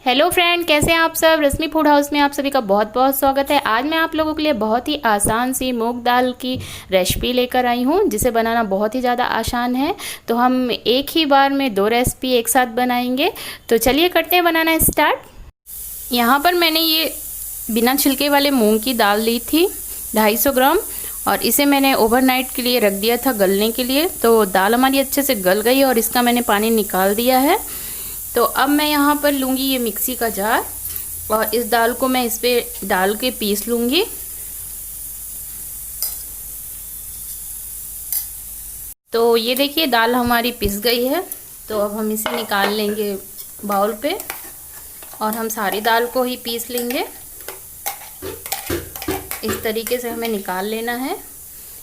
Hello friend, कैसे हैं आप सब। रश्मि फूड हाउस में आप सभी का बहुत बहुत स्वागत है। आज मैं आप लोगों के लिए बहुत ही आसान सी मूंग दाल की रेसिपी लेकर आई हूं, जिसे बनाना बहुत ही ज़्यादा आसान है। तो हम एक ही बार में 2 रेसिपी एक साथ बनाएंगे। तो चलिए करते हैं बनाना स्टार्ट। यहाँ पर मैंने ये बिना छिलके वाले मूंग की दाल ली थी 250 ग्राम, और इसे मैंने ओवरनाइट के लिए रख दिया था गलने के लिए। तो दाल हमारी अच्छे से गल गई और इसका मैंने पानी निकाल दिया है। तो अब मैं यहाँ पर लूँगी ये मिक्सी का जार, और इस दाल को मैं इस पे डाल के पीस लूँगी। तो ये देखिए दाल हमारी पिस गई है। तो अब हम इसे निकाल लेंगे बाउल पे, और हम सारी दाल को ही पीस लेंगे। इस तरीके से हमें निकाल लेना है।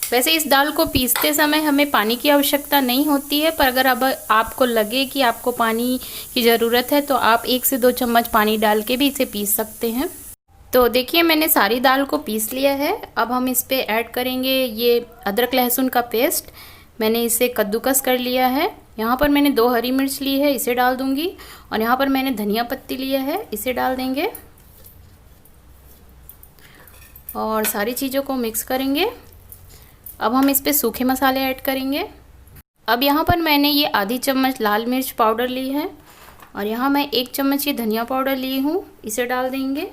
वैसे इस दाल को पीसते समय हमें पानी की आवश्यकता नहीं होती है, पर अगर अब आपको लगे कि आपको पानी की ज़रूरत है तो आप 1 से 2 चम्मच पानी डाल के भी इसे पीस सकते हैं। तो देखिए मैंने सारी दाल को पीस लिया है। अब हम इस पे ऐड करेंगे ये अदरक लहसुन का पेस्ट। मैंने इसे कद्दूकस कर लिया है। यहाँ पर मैंने 2 हरी मिर्च ली है, इसे डाल दूँगी। और यहाँ पर मैंने धनिया पत्ती लिया है, इसे डाल देंगे और सारी चीज़ों को मिक्स करेंगे। अब हम इस पे सूखे मसाले ऐड करेंगे। अब यहाँ पर मैंने ये आधी चम्मच लाल मिर्च पाउडर ली है, और यहाँ मैं 1 चम्मच ये धनिया पाउडर ली हूँ, इसे डाल देंगे।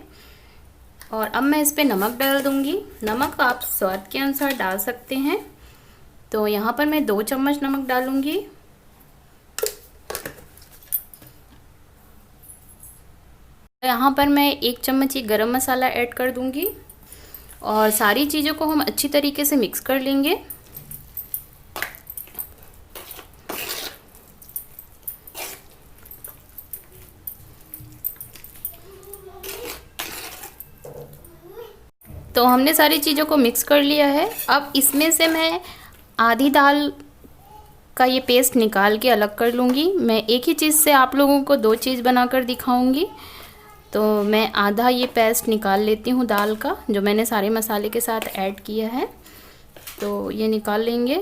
और अब मैं इस पे नमक डाल दूँगी। नमक आप स्वाद के अनुसार डाल सकते हैं। तो यहाँ पर मैं 2 चम्मच नमक डालूँगी। यहाँ पर मैं 1 चम्मच ये गरम मसाला ऐड कर दूँगी, और सारी चीज़ों को हम अच्छी तरीके से मिक्स कर लेंगे। तो हमने सारी चीज़ों को मिक्स कर लिया है। अब इसमें से मैं आधी दाल का ये पेस्ट निकाल के अलग कर लूँगी। मैं एक ही चीज़ से आप लोगों को 2 चीज़ बनाकर दिखाऊंगी। तो मैं आधा ये पेस्ट निकाल लेती हूँ दाल का, जो मैंने सारे मसाले के साथ ऐड किया है। तो ये निकाल लेंगे।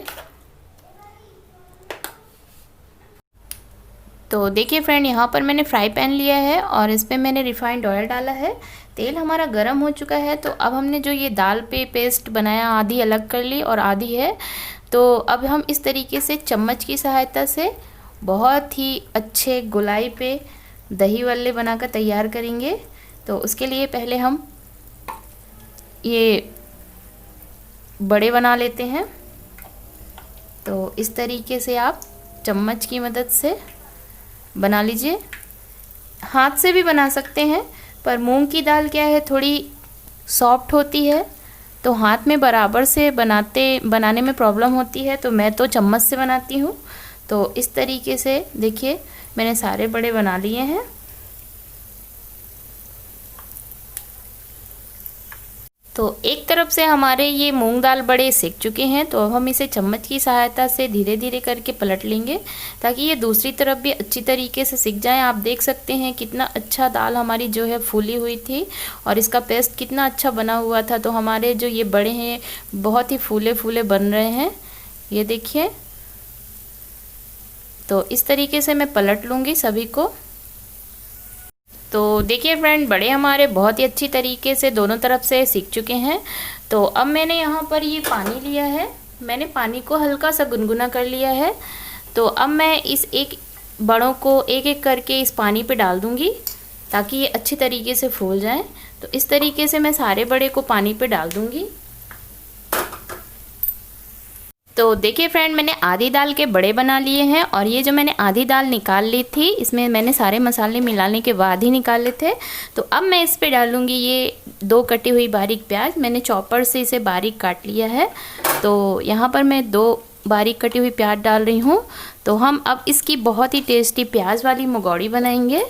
तो देखिए फ्रेंड, यहाँ पर मैंने फ्राई पैन लिया है और इस पे मैंने रिफाइंड ऑयल डाला है। तेल हमारा गर्म हो चुका है। तो अब हमने जो ये दाल पे पेस्ट बनाया, आधी अलग कर ली और आधी है। तो अब हम इस तरीके से चम्मच की सहायता से बहुत ही अच्छे गोलाई पे दही वल्ले बनाकर तैयार करेंगे। तो उसके लिए पहले हम ये बड़े बना लेते हैं। तो इस तरीके से आप चम्मच की मदद से बना लीजिए। हाथ से भी बना सकते हैं, पर मूंग की दाल क्या है, थोड़ी सॉफ्ट होती है, तो हाथ में बराबर से बनाने में प्रॉब्लम होती है। तो मैं तो चम्मच से बनाती हूँ। तो इस तरीके से देखिए मैंने सारे बड़े बना लिए हैं। तो एक तरफ से हमारे ये मूंग दाल बड़े सिक चुके हैं। तो अब हम इसे चम्मच की सहायता से धीरे धीरे करके पलट लेंगे, ताकि ये दूसरी तरफ भी अच्छी तरीके से सिक जाए। आप देख सकते हैं कितना अच्छा दाल हमारी जो है फूली हुई थी, और इसका पेस्ट कितना अच्छा बना हुआ था। तो हमारे जो ये बड़े हैं बहुत ही फूले फूले बन रहे हैं, ये देखिए। तो इस तरीके से मैं पलट लूँगी सभी को। तो देखिए फ्रेंड, बड़े हमारे बहुत ही अच्छी तरीके से दोनों तरफ से सीख चुके हैं। तो अब मैंने यहाँ पर ये पानी लिया है। मैंने पानी को हल्का सा गुनगुना कर लिया है। तो अब मैं इस एक बड़ों को एक एक करके इस पानी पे डाल दूँगी, ताकि ये अच्छी तरीके से फूल जाएं। तो इस तरीके से मैं सारे बड़े को पानी पे डाल दूँगी। तो देखिए फ्रेंड, मैंने आधी दाल के बड़े बना लिए हैं, और ये जो मैंने आधी दाल निकाल ली थी, इसमें मैंने सारे मसाले मिलाने के बाद ही निकाले थे। तो अब मैं इस पे डालूँगी ये 2 कटी हुई बारीक प्याज। मैंने चॉपर से इसे बारीक काट लिया है। तो यहाँ पर मैं 2 बारीक कटी हुई प्याज डाल रही हूँ। तो हम अब इसकी बहुत ही टेस्टी प्याज वाली मुगौड़ी बनाएंगे।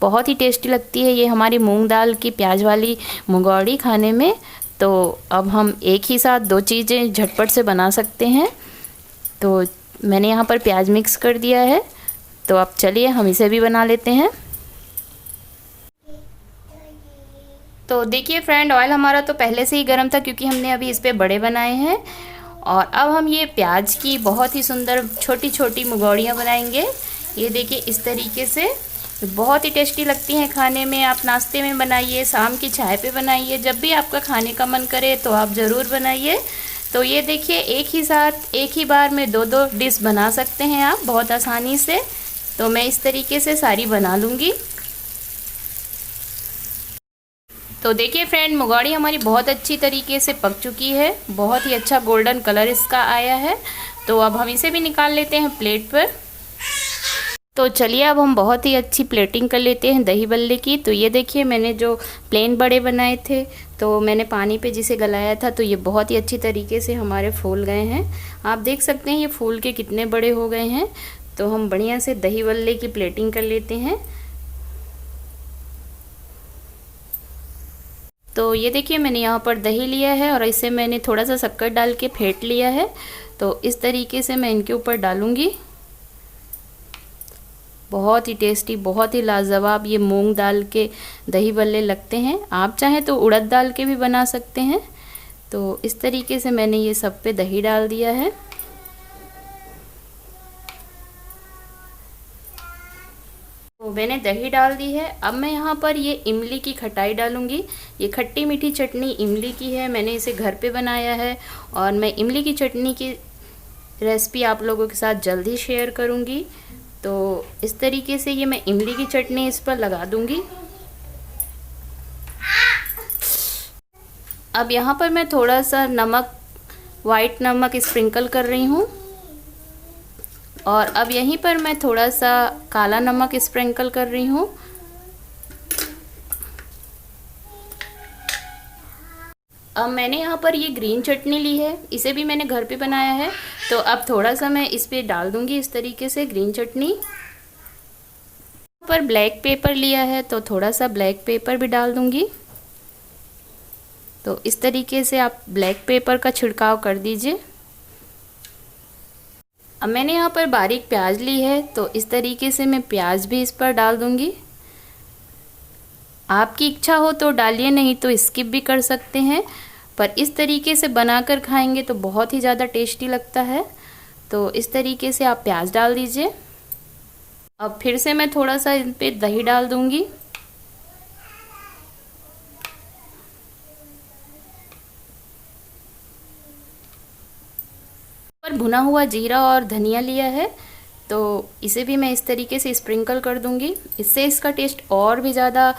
बहुत ही टेस्टी लगती है ये हमारी मूँग दाल की प्याज वाली मुगौड़ी खाने में। तो अब हम एक ही साथ 2 चीज़ें झटपट से बना सकते हैं। तो मैंने यहाँ पर प्याज मिक्स कर दिया है। तो अब चलिए हम इसे भी बना लेते हैं। तो देखिए फ्रेंड, ऑयल हमारा तो पहले से ही गर्म था, क्योंकि हमने अभी इस पे बड़े बनाए हैं। और अब हम ये प्याज की बहुत ही सुंदर छोटी छोटी मुगौड़ियाँ बनाएंगे। ये देखिए इस तरीके से बहुत ही टेस्टी लगती हैं खाने में। आप नाश्ते में बनाइए, शाम की चाय पे बनाइए, जब भी आपका खाने का मन करे तो आप ज़रूर बनाइए। तो ये देखिए, एक ही साथ एक ही बार में दो दो डिश बना सकते हैं आप बहुत आसानी से। तो मैं इस तरीके से सारी बना लूँगी। तो देखिए फ्रेंड, मुगौड़ी हमारी बहुत अच्छी तरीके से पक चुकी है, बहुत ही अच्छा गोल्डन कलर इसका आया है। तो अब हम इसे भी निकाल लेते हैं प्लेट पर। तो चलिए अब हम बहुत ही अच्छी प्लेटिंग कर लेते हैं दही बल्ले की। तो ये देखिए, मैंने जो प्लेन बड़े बनाए थे तो मैंने पानी पे जिसे गलाया था, तो ये बहुत ही अच्छी तरीके से हमारे फूल गए हैं। आप देख सकते हैं ये फूल के कितने बड़े हो गए हैं। तो हम बढ़िया से दही बल्ले की प्लेटिंग कर लेते हैं। तो ये देखिए, मैंने यहाँ पर दही लिया है और इसे मैंने थोड़ा सा शक्कर डाल के फेंट लिया है। तो इस तरीके से मैं इनके ऊपर डालूँगी। बहुत ही टेस्टी, बहुत ही लाजवाब ये मूंग दाल के दही बल्ले लगते हैं। आप चाहें तो उड़द दाल के भी बना सकते हैं। तो इस तरीके से मैंने ये सब पे दही डाल दिया है। तो मैंने दही डाल दी है। अब मैं यहाँ पर ये इमली की खटाई डालूँगी। ये खट्टी मीठी चटनी इमली की है, मैंने इसे घर पे बनाया है और मैं इमली की चटनी की रेसिपी आप लोगों के साथ जल्दी शेयर करूँगी। तो इस तरीके से ये मैं इमली की चटनी इस पर लगा दूँगी। अब यहाँ पर मैं थोड़ा सा नमक, वाइट नमक स्प्रिंकल कर रही हूँ और अब यहीं पर मैं थोड़ा सा काला नमक स्प्रिंकल कर रही हूँ। अब मैंने यहाँ पर ये ग्रीन चटनी ली है, इसे भी मैंने घर पे बनाया है। तो अब थोड़ा सा मैं इस पे डाल दूँगी इस तरीके से ग्रीन चटनी। पर ब्लैक पेपर लिया है तो थोड़ा सा ब्लैक पेपर भी डाल दूँगी। तो इस तरीके से आप ब्लैक पेपर का छिड़काव कर दीजिए। अब मैंने यहाँ पर बारीक प्याज ली है तो इस तरीके से मैं प्याज भी इस पर डाल दूँगी। आपकी इच्छा हो तो डालिए, नहीं तो स्किप भी कर सकते हैं। पर इस तरीके से बनाकर खाएंगे तो बहुत ही ज़्यादा टेस्टी लगता है। तो इस तरीके से आप प्याज डाल दीजिए। अब फिर से मैं थोड़ा सा इन पे दही डाल दूँगी। पर भुना हुआ जीरा और धनिया लिया है तो इसे भी मैं इस तरीके से स्प्रिंकल कर दूंगी। इससे इसका टेस्ट और भी ज़्यादा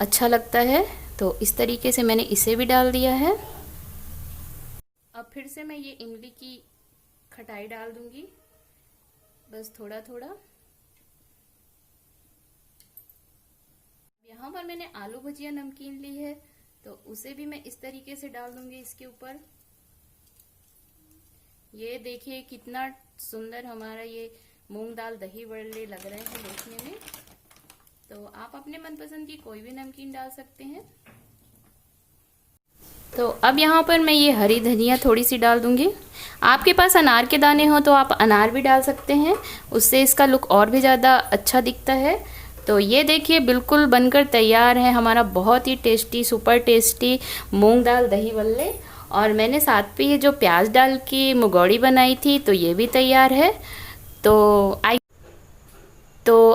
अच्छा लगता है। तो इस तरीके से मैंने इसे भी डाल दिया है। अब फिर से मैं ये इमली की खटाई डाल दूंगी, बस थोड़ा थोड़ा। यहाँ पर मैंने आलू भुजिया नमकीन ली है तो उसे भी मैं इस तरीके से डाल दूंगी इसके ऊपर। ये देखिए कितना सुंदर हमारा ये मूंग दाल दही बड़े लग रहे हैं देखने में। तो आप अपने मनपसंद की कोई भी नमकीन डाल सकते हैं। तो अब यहाँ पर मैं ये हरी धनिया थोड़ी सी डाल दूंगी। आपके पास अनार के दाने हो तो आप अनार भी डाल सकते हैं, उससे इसका लुक और भी ज़्यादा अच्छा दिखता है। तो ये देखिए बिल्कुल बनकर तैयार है हमारा बहुत ही टेस्टी, सुपर टेस्टी मूंग दाल दही बल्ले। और मैंने साथ पे ये जो प्याज डाल के मुगौड़ी बनाई थी तो ये भी तैयार है। तो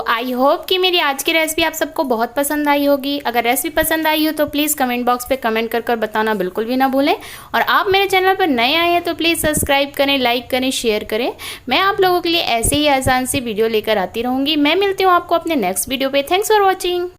आई होप कि मेरी आज की रेसिपी आप सबको बहुत पसंद आई होगी। अगर रेसिपी पसंद आई हो तो प्लीज़ कमेंट बॉक्स पे कमेंट कर बताना बिल्कुल भी ना भूलें। और आप मेरे चैनल पर नए आए हैं तो प्लीज़ सब्सक्राइब करें, लाइक करें, शेयर करें। मैं आप लोगों के लिए ऐसे ही आसान सी वीडियो लेकर आती रहूँगी। मैं मिलती हूँ आपको अपने नेक्स्ट वीडियो पे। Thanks for watching.